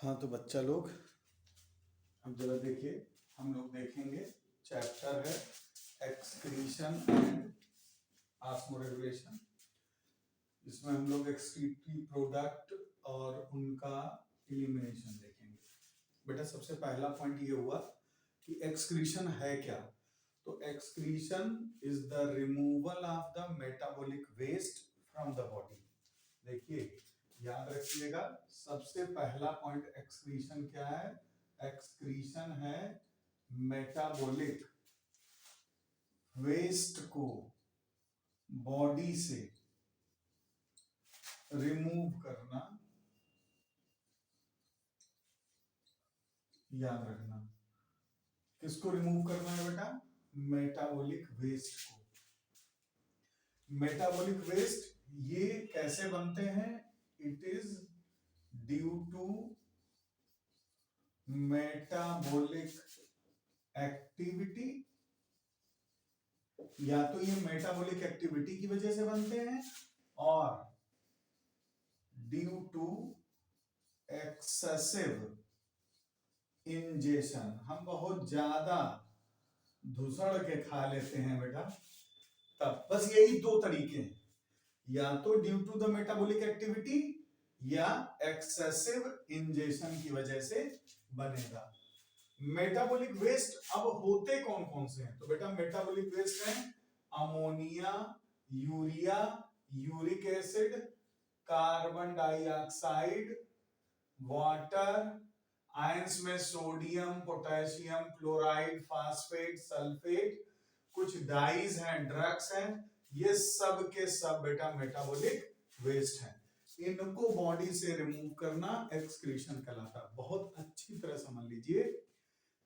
हाँ तो बच्चा लोग अब जरा देखिए, हम लोग देखेंगे चैप्टर है एक्सक्रीशन एंड ऑस्मोरेगुलेशन। इसमें हम लोग एक्सक्रीटरी प्रोडक्ट और उनका एलिमिनेशन देखेंगे। बेटा सबसे पहला पॉइंट ये हुआ कि एक्सक्रीशन है क्या। तो excretion is the removal of the metabolic waste from the body. देखिए याद रखिएगा, सबसे पहला पॉइंट एक्सक्रीशन क्या है। एक्सक्रीशन है मेटाबॉलिक वेस्ट को बॉडी से रिमूव करना। याद रखना, किसको रिमूव करना है बेटा? मेटाबॉलिक वेस्ट को। मेटाबॉलिक वेस्ट ये कैसे बनते हैं? It is due to metabolic activity, या तो ये मेटाबॉलिक एक्टिविटी की वजह से बनते हैं और ड्यू टू एक्सेसिव इंजेशन। हम बहुत ज्यादा धुसड़ के खा लेते हैं बेटा, तब बस यही दो तरीके हैं, या तो due to the metabolic activity या एक्सेसिव इंजेशन की वजह से बनेगा। मेटाबॉलिक वेस्ट अब होते कौन कौन से हैं? तो बेटा मेटाबॉलिक वेस्ट हैं ammonia, urea, uric acid, carbon dioxide, water, ions में sodium, potassium, chloride, phosphate, sulphate, कुछ डाइज हैं, ड्रग्स हैं, ये सब के सब बेटा मेटाबॉलिक वेस्ट हैं। इनको बॉडी से रिमूव करना एक्सक्रीशन कहलाता है। बहुत अच्छी तरह समझ लीजिए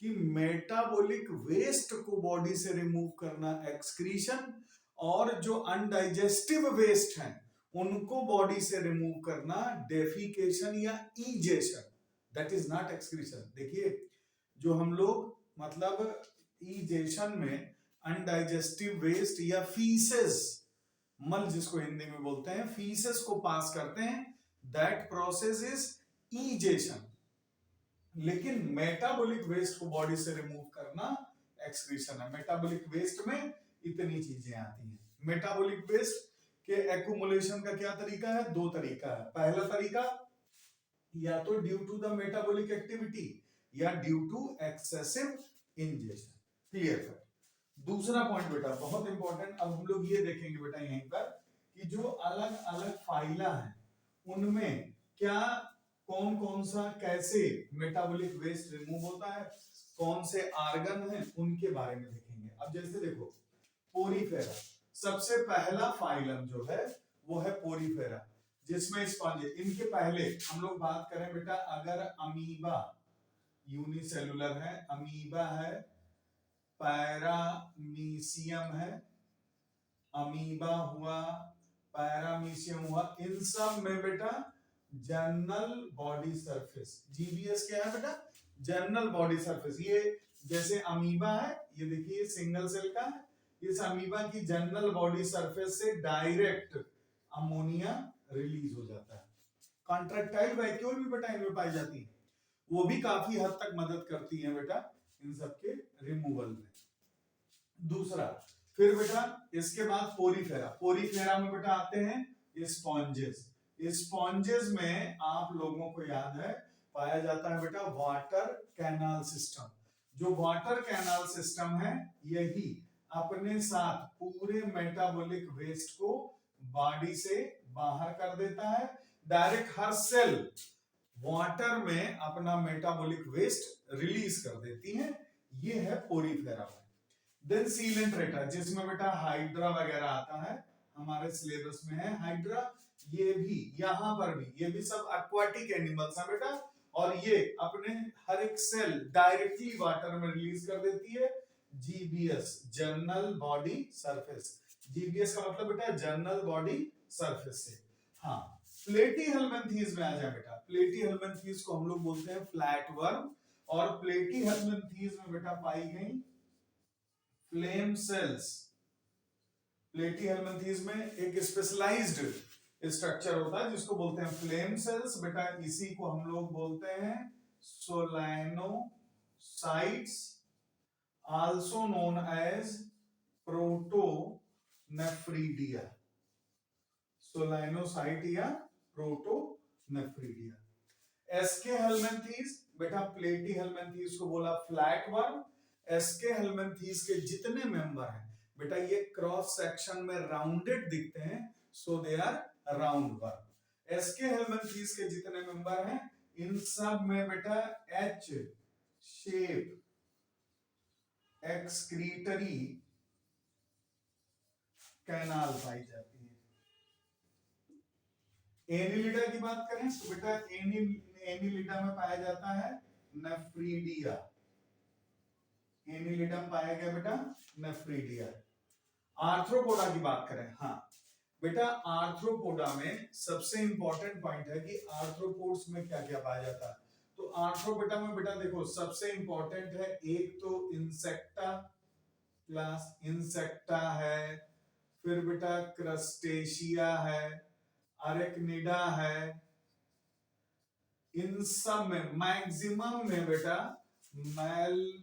कि मेटाबॉलिक वेस्ट को बॉडी से रिमूव करना एक्सक्रीशन, और जो अनडाइजेस्टिव वेस्ट हैं उनको बॉडी से रिमूव करना डेफिकेशन या ईजेशन। That is not excretion. देखिए जो हम लोग मतलब ईजेशन में अनडाइजेस्टिव वेस्ट या फीसेस, मल जिसको हिंदी में बोलते हैं, फीसेस को पास करते हैं, दैट प्रोसेस इज ईजेशन। लेकिन मेटाबॉलिक वेस्ट को बॉडी से रिमूव करना एक्सक्रीशन है। मेटाबॉलिक वेस्ट में इतनी चीजें आती हैं। मेटाबॉलिक वेस्ट के एक्युमुलेशन का क्या तरीका है? दो तरीका है। पहला तरीका या तो due to the metabolic activity या due to excessive ingestion. Clear है? दूसरा पॉइंट बेटा बहुत इंपॉर्टेंट, अब हम लोग ये देखेंगे बेटा यहीं पर कि जो अलग अलग फाइला हैं उनमें क्या कौन कौन सा कैसे मेटाबॉलिक वेस्ट रिमूव होता है, कौन से आर्गन हैं, उनके बारे में देखेंगे। अब जैसे देखो पोरीफेरा, सबसे पहला फाइलम जो है वो है पोरीफेरा, जिसमें स्पंज। इनके पहले हम लोग बात करें बेटा, अगर अमीबा यूनिसेलुलर है, अमीबा है, पैरामीशियम है, अमीबा हुआ, पैरामीशियम हुआ, इन सब में बेटा जर्नल बॉडी सरफेस, जीबीएस क्या है बेटा? Journal body surface. ये जैसे अमीबा है, ये देखिए सिंगल सेल का है, इस अमीबा की जर्नल बॉडी सरफेस से डायरेक्ट अमोनिया रिलीज हो जाता है। कॉन्ट्रैक्टाइल वैक्यूल भी बेटा इनमें पाई जाती है, वो भी काफी हद तक मदद करती है बेटा इन सबके रिमूवल में। दूसरा फिर बेटा इसके बाद पोरीफेरा, पोरीफेरा में बेटा आते हैं स्पॉन्जेस। स्पॉन्जेस में आप लोगों को याद है पाया जाता है बेटा वाटर कैनाल सिस्टम। जो वाटर कैनाल सिस्टम है यही अपने साथ पूरे मेटाबॉलिक वेस्ट को बॉडी से बाहर कर देता है। डायरेक्ट हर सेल वाटर में अपना मेटाबॉलिक वेस्ट रिलीज कर देती है। ये है पोरीफेरा। देन सीलेंट्रेटा, जिसमें बेटा हाइड्रा वगैरह आता है, हमारे सिलेबस में है हाइड्रा। ये भी यहां पर भी, ये भी सब एक्वाटिक एनिमल्स हैं बेटा, और ये अपने हर एक सेल डायरेक्टली वाटर में रिलीज कर देती है। GBS, journal body surface. GBS का मतलब बेटा जर्नल बॉडी सरफेस से। हाँ, प्लेटीहेल्मिन्थीज में आ जाए बेटा। प्लेटीहेल्मिन्थीज को हम लोग बोलते हैं फ्लैट वर्म, और प्लेटीहेल्मिन्थीज में बेटा पाई गई फ्लेम सेल्स। प्लेटीहेल्मिन्थीज में एक स्पेशलाइज्ड स्ट्रक्चर होता है जिसको बोलते हैं फ्लेम सेल्स। बेटा इसी को हम लोग बोलते हैं सोलैनोसाइट्स, आल्सो नोन एज प्रोटोनेफ्रीडिया। सोलैनोसाइट या प्रोटोनेफ्रीडिया। एसके हेलमिंथीज, बेटा प्लेटी हेलमिंथीज को बोला फ्लैट वर्म। एसके हेलमिंथीज के जितने मेंबर हैं बेटा ये क्रॉस सेक्शन में राउंडेड दिखते हैं, so they are round worm. एसके हेलमिंथीज के जितने मेंबर हैं इन सब में बेटा एच शेप एक्सक्रीटरी कैनाल पाई जाती है। एनिलिडा की बात करें तो बेटा एनिलिडा में पाया जाता है नेफ्रीडिया। एनिलिडा में पाया गया बेटा नेफ्रीडिया। आर्थ्रोपोडा की बात करें, हाँ बेटा आर्थ्रोपोडा में सबसे इंपॉर्टेंट पॉइंट है कि आर्थ्रोपोड्स में क्या क्या पाया जाता है। तो आर्थ्रोपोडा में बेटा देखो सबसे इंपॉर्टेंट है एक तो इंसेक्टा क्लास, इंसेक्टा है, फिर बेटा क्रस्टेशिया है, अरेक्निडा है। इन सब में मैक्सिमम में बेटा मैलपीजियन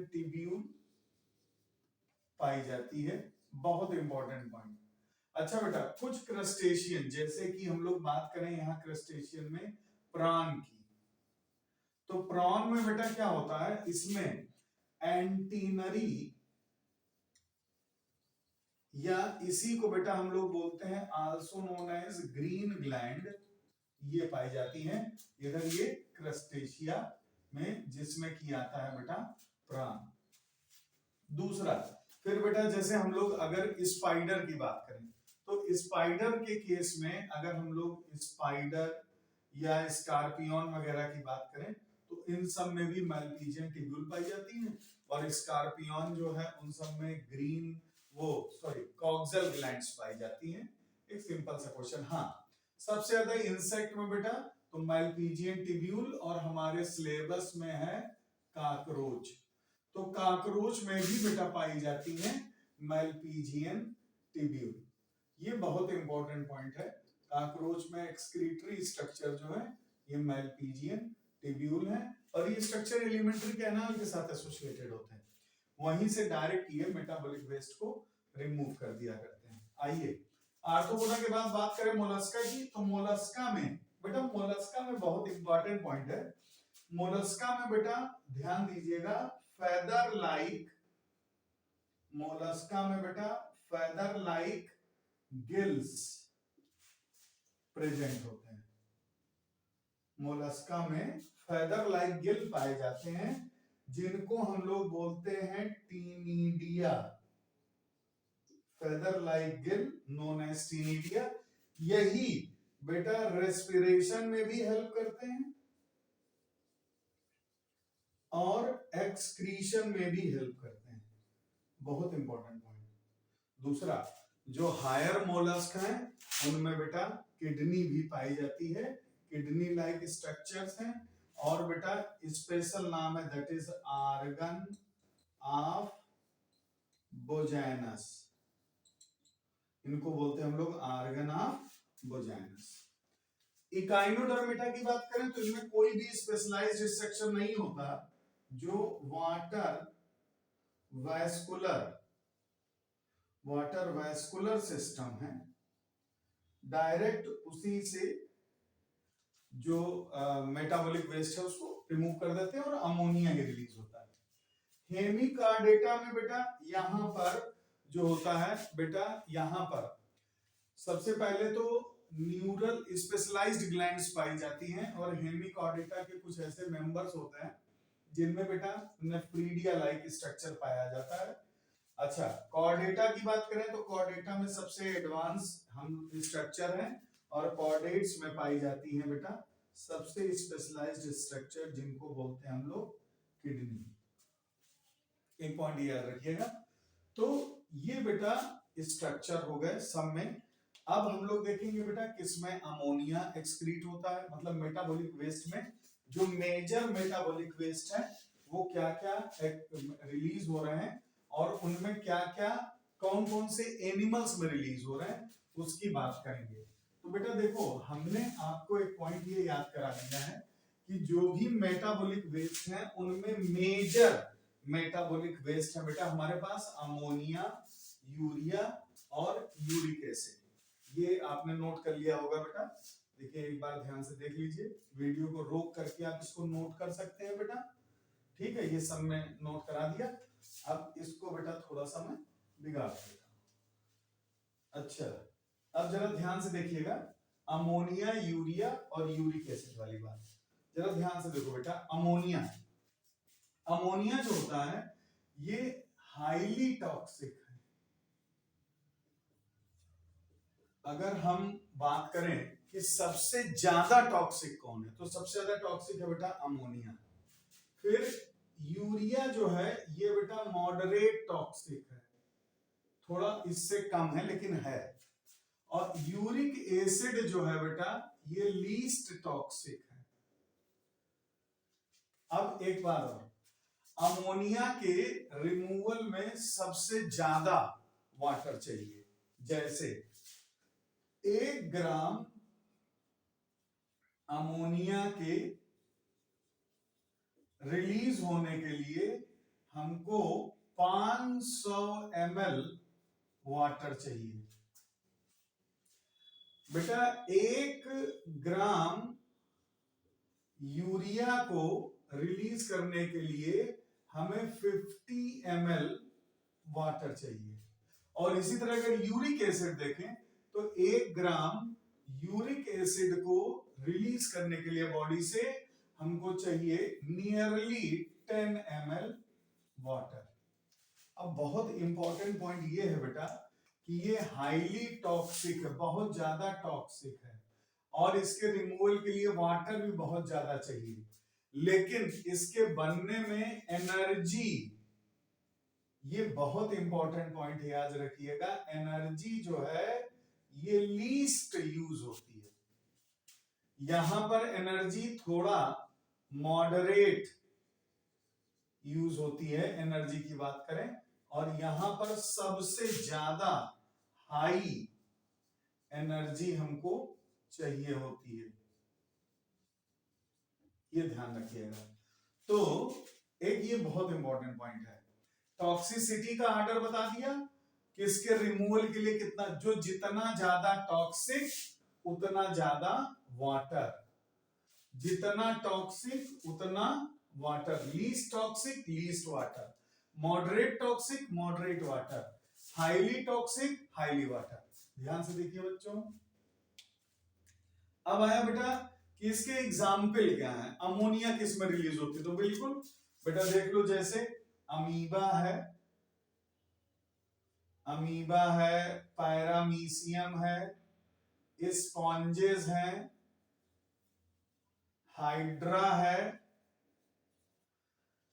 टिब्यूल पाई जाती है। बहुत इंपॉर्टेंट पॉइंट। अच्छा बेटा कुछ क्रस्टेशियन, जैसे कि हम लोग बात करें यहां क्रस्टेशियन में प्रॉन की, तो प्रॉन में बेटा क्या होता है, इसमें एंटीनरी या इसी को बेटा हम लोग बोलते हैं also known as green gland, ये पाई जाती हैं इधर ये क्रस्टेशिया में, जिसमें की आता है बेटा प्राण। दूसरा फिर बेटा जैसे हम लोग अगर स्पाइडर की बात करें तो स्पाइडर के केस में अगर हम लोग स्पाइडर या स्कॉर्पियन वगैरह की बात करें तो इन सब में भी मैलपीजियन टिब्यूल पाई जाती हैं। और स्कॉर्पियन जो है उन सब में ग्रीन कॉक्सल ग्लैंड्स पाई जाती हैं। एक सिंपल सा क्वेश्चन। हाँ सबसे ज्यादा इंसेक्ट में बेटा तो मैलपीजियन टिब्यूल, और हमारे सिलेबस में है काकरोच, तो काकरोच में भी बेटा पाई जाती है मैलपीजियन टिब्यूल। ये बहुत इंपॉर्टेंट पॉइंट है। काकरोच में एक्सक्रीटरी स्ट्रक्चर जो है ये मैलपीजियन टिब्यूल है, और ये स्ट्रक्चर एलिमेंट्री कैनाल के साथ एसोसिएटेड होते हैं। वहीं से डायरेक्ट ये मेटाबॉलिक वेस्ट को रिमूव कर दिया करते हैं। आइए आर्थ्रोपोडा के बाद बात करें मोलस्का की, तो मोलस्का में बेटा मोलस्का में बहुत इंपॉर्टेंट पॉइंट है। मोलस्का में बेटा ध्यान दीजिएगा फेदर लाइक, मोलस्का में बेटा फेदर लाइक गिल्स प्रेजेंट होते हैं। मोलस्का में फेदर लाइक गिल पाए जाते हैं जिनको हम लोग बोलते हैं taenidia. Feather like gill known as taenidia. यही बेटा रेस्पिरेशन में भी हेल्प करते हैं और एक्सक्रीशन में भी हेल्प करते हैं। बहुत इंपॉर्टेंट पॉइंट। दूसरा जो हायर मोलस्क हैं उनमें बेटा किडनी भी पाई जाती है, किडनी लाइक स्ट्रक्चर्स हैं, और बेटा स्पेशल नाम है दैट इज आर्गन ऑफ बोजैनस, इनको बोलते हैं हम लोग आर्गन ऑफ बोजैनस। इकाइनोडर्मिटा की बात करें तो इनमें कोई भी स्पेशलाइज्ड स्ट्रक्चर नहीं होता, जो वाटर वैस्कुलर सिस्टम है डायरेक्ट उसी से जो मेटाबॉलिक वेस्ट है उसको रिमूव कर देते हैं और अमोनिया ही रिलीज होता है। हेमिकार्डेटा में बेटा यहां पर जो होता है बेटा, यहां पर सबसे पहले तो न्यूरल स्पेशलाइज्ड ग्लैंड्स पाई जाती हैं, और हेमिकार्डेटा के कुछ ऐसे मेंबर्स होते हैं जिनमें बेटा नेफ्रीडिया लाइक स्ट्रक्चर पाया जाता है। अच्छा कॉर्डेटा की बात करें तो कॉर्डेटा में सबसे एडवांस हम स्ट्रक्चर है, और कॉर्डेट्स में पाई जाती है बेटा सबसे स्पेशलाइज्ड स्ट्रक्चर जिनको बोलते हैं हम लोग किडनी। एक पॉइंट याद रखिएगा। तो ये बेटा स्ट्रक्चर हो गए सब में। अब हम लोग देखेंगे बेटा किसमें अमोनिया एक्सक्रीट होता है, मतलब मेटाबॉलिक वेस्ट में जो मेजर मेटाबॉलिक वेस्ट है वो क्या क्या रिलीज हो रहे हैं, और उनमें क्या क्या कौन कौन से एनिमल्स में रिलीज हो रहे हैं, उसकी बात करेंगे। तो बेटा देखो, हमने आपको एक पॉइंट ये याद करा दिया है कि जो भी मेटाबॉलिक वेस्ट है उनमें मेजर मेटाबॉलिक वेस्ट है बेटा हमारे पास अमोनिया, यूरिया और यूरिक एसिड। ये आपने नोट कर लिया होगा बेटा। देखिए एक बार ध्यान से देख लीजिए, वीडियो को रोक करके आप इसको नोट कर सकते हैं बेटा। ठीक है, ये सब मैं नोट करा दिया। अब इसको बेटा थोड़ा सा मैं बिगाड़ देता हूं। अच्छा, अब जरा ध्यान से देखिएगा, अमोनिया, यूरिया और यूरिक एसिड वाली बात जरा ध्यान से देखो बेटा। अमोनिया, अमोनिया जो होता है ये हाईली टॉक्सिक है। अगर हम बात करें कि सबसे ज्यादा टॉक्सिक कौन है, तो सबसे ज्यादा टॉक्सिक है बेटा अमोनिया। फिर यूरिया जो है ये बेटा मॉडरेट टॉक्सिक है, थोड़ा इससे कम है लेकिन है। और यूरिक एसिड जो है बेटा ये लीस्ट टॉक्सिक है। अब एक बार और, अमोनिया के रिमूवल में सबसे ज्यादा वाटर चाहिए। जैसे 1 ग्राम अमोनिया के रिलीज होने के लिए हमको 500 ml वाटर चाहिए। बेटा 1 ग्राम यूरिया को रिलीज करने के लिए हमें 50 ml वाटर चाहिए। और इसी तरह अगर यूरिक एसिड देखें तो 1 ग्राम यूरिक एसिड को रिलीज करने के लिए बॉडी से हमको चाहिए नियरली 10 ml वाटर। अब बहुत इंपॉर्टेंट पॉइंट ये है बेटा कि ये हाईली टॉक्सिक है, बहुत ज्यादा टॉक्सिक है और इसके रिमूवल के लिए वाटर भी बहुत ज्यादा चाहिए। लेकिन इसके बनने में एनर्जी, ये बहुत इंपॉर्टेंट पॉइंट याद रखिएगा, एनर्जी जो है ये लीस्ट यूज होती है। यहां पर एनर्जी थोड़ा मॉडरेट यूज होती है, एनर्जी की बात करें, और यहां पर सबसे ज्यादा हाई एनर्जी हमको चाहिए होती है, ये ध्यान रखिएगा। तो एक ये बहुत इंपॉर्टेंट पॉइंट है, टॉक्सिसिटी का आर्डर बता दिया कि इसके रिमूवल के लिए कितना, जो जितना ज्यादा टॉक्सिक उतना ज्यादा वाटर, जितना टॉक्सिक उतना water, least toxic least water, moderate toxic moderate water, highly toxic highly water. ध्यान से देखिए बच्चों। अब आया बेटा कि इसके एग्जाम्पल क्या है, अमोनिया किस में रिलीज होती है, तो बिल्कुल बेटा देख लो, जैसे अमीबा है, अमीबा है, पैरामीशियम है, स्पॉन्जेस हैं, हाइड्रा है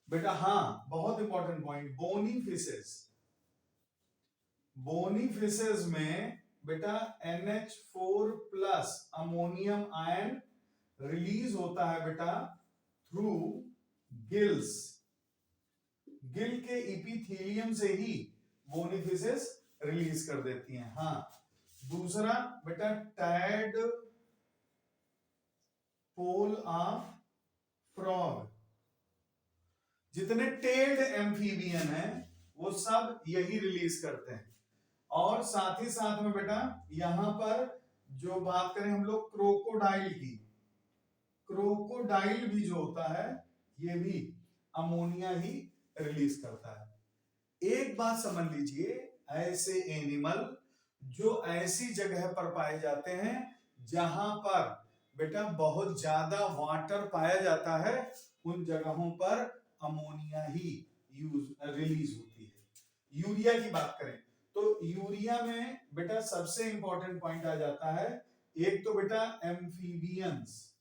बेटा। हाँ बहुत important point, bony fishes, bony fishes में बेटा NH4 plus ammonium ion release होता है बेटा थ्रू गिल्स, गिल के इपिथेलियम से ही बोनी फिशेस रिलीज कर देती हैं। हाँ दूसरा बेटा टैड पोल ऑफ फ्रॉग, जितने टेल्ड एम्फीबियन हैं वो सब यही रिलीज करते हैं। और साथ ही साथ में बेटा यहां पर जो बात करें हम लोग क्रोकोडाइल की, क्रोकोडाइल भी जो होता है ये भी अमोनिया ही रिलीज करता है। एक बात समझ लीजिए, ऐसे एनिमल जो ऐसी जगह पर पाए जाते हैं जहां पर बेटा बहुत ज्यादा वाटर पाया जाता है, उन जगहों पर अमोनिया ही रिलीज होती है। यूरिया की बात करें तो यूरिया में बेटा सबसे इंपॉर्टेंट पॉइंट आ जाता है, एक तो बेटा एम्फीबियंस,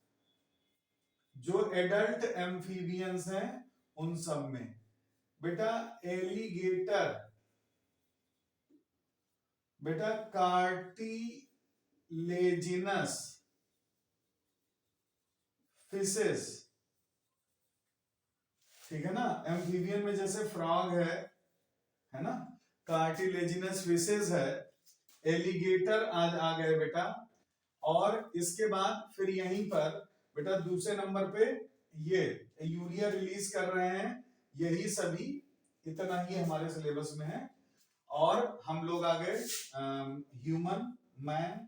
जो एडल्ट एम्फीबियंस हैं उन सब में बेटा एलिगेटर, बेटा कार्टिलेजिनस फिशेस, ठीक है ना। एम्फीबियन में जैसे फ्रॉग है ना, कार्टिलेजिनस फिशेस है, एलिगेटर आज आ गए बेटा, और इसके बाद फिर यहीं पर बेटा दूसरे नंबर पे ये यूरिया रिलीज कर रहे हैं। यही सभी इतना ही हमारे सिलेबस में है। और हम लोग आ गए ह्यूमन मैन,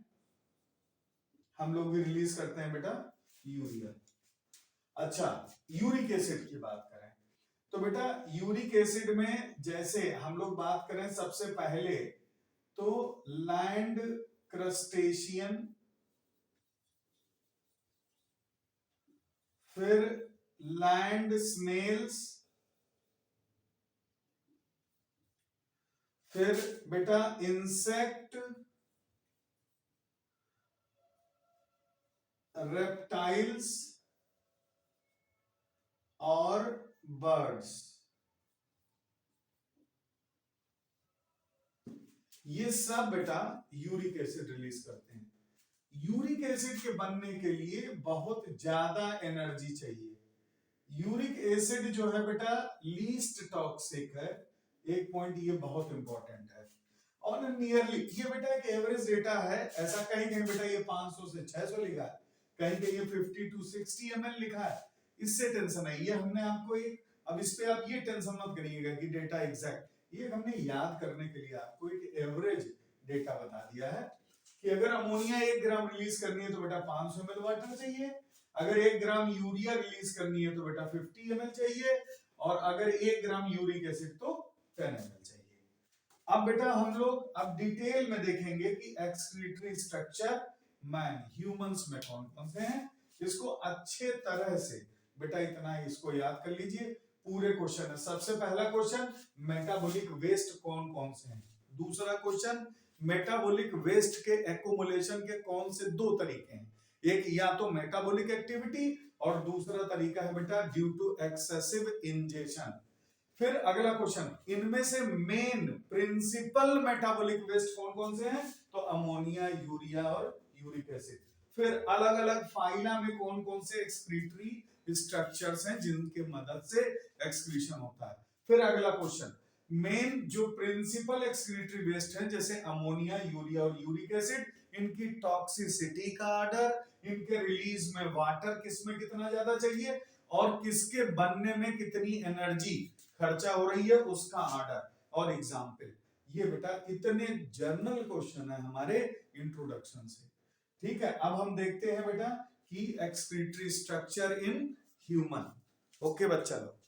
हम लोग भी रिलीज करते हैं बेटा यूरिया। अच्छा, यूरिक एसिड की बात करें तो बेटा यूरिक एसिड में जैसे हम लोग बात करें सबसे पहले तो लैंड क्रस्टेशियन, फिर लैंड स्नेल्स, फिर बेटा इंसेक्ट, रेप्टाइल्स और बर्ड्स, ये सब बेटा यूरिक एसिड रिलीज करते हैं। यूरिक एसिड के बनने के लिए बहुत ज्यादा एनर्जी चाहिए। यूरिक एसिड जो है बेटा लीस्ट टॉक्सिक है, एक पॉइंट ये बहुत इंपॉर्टेंट है। और नियरली ये बेटा एक एवरेज डेटा है, ऐसा कहीं कहीं बेटा ये 500 से 600 लिखा है, कहीं कहीं ये 50 to 60 ml लिखा है। इससे टेंशन है, ये हमने आपको एक, अब इस पे आप ये टेंशन मत करिएगा कि डेटा एग्जैक्ट, ये हमने याद करने के लिए आपको एक एवरेज डेटा बता दिया है कि अगर अमोनिया 1 ग्राम रिलीज करनी है तो बेटा 500 ml वाटर चाहिए, अगर 1 ग्राम यूरिया रिलीज करनी है तो बेटा 50 ml चाहिए, और अगर 1 ग्राम यूरिक एसिड तो 10 ml चाहिए। अब बेटा हम लोग अब डिटेल में देखेंगे कि एक्सक्रीटरी स्ट्रक्चर मैन ह्यूमंस में कौन कौन से हैं। इसको अच्छे तरह से बेटा इतना इसको याद कर लीजिए, पूरे क्वेश्चन है। सबसे पहला क्वेश्चन मेटाबॉलिक वेस्ट कौन कौन से हैं। दूसरा क्वेश्चन मेटाबॉलिक वेस्ट के एक्युमुलेशन के कौन से 2 तरीके हैं, एक या तो मेटाबॉलिक एक्टिविटी और दूसरा तरीका है बेटा ड्यू टू एक्सेसिव इंजेशन। फिर अगला क्वेश्चन, इनमें से मेन प्रिंसिपल मेटाबॉलिक वेस्ट कौन कौन से हैं, तो अमोनिया, यूरिया और यूरिक एसिड। फिर अलग अलग फाइला में कौन कौन से एक्सक्रीटरी स्ट्रक्चर्स हैं जिनके मदद से एक्सक्रीशन होता है। फिर अगला क्वेश्चन, मेन जो प्रिंसिपल एक्सक्रीटरी वेस्ट है जैसे अमोनिया, यूरिया और यूरिक एसिड, इनकी टॉक्सिसिटी का आर्डर, इनके रिलीज में वाटर किसमें कितना ज्यादा चाहिए और किसके बनने में कितनी एनर्जी खर्चा हो रही है उसका आर्डर और एग्जाम्पल। ये बेटा इतने जर्नल क्वेश्चन है हमारे इंट्रोडक्शन से। ठीक है, अब हम देखते हैं बेटा कि excretory structure in human. Okay बच्चा लोग।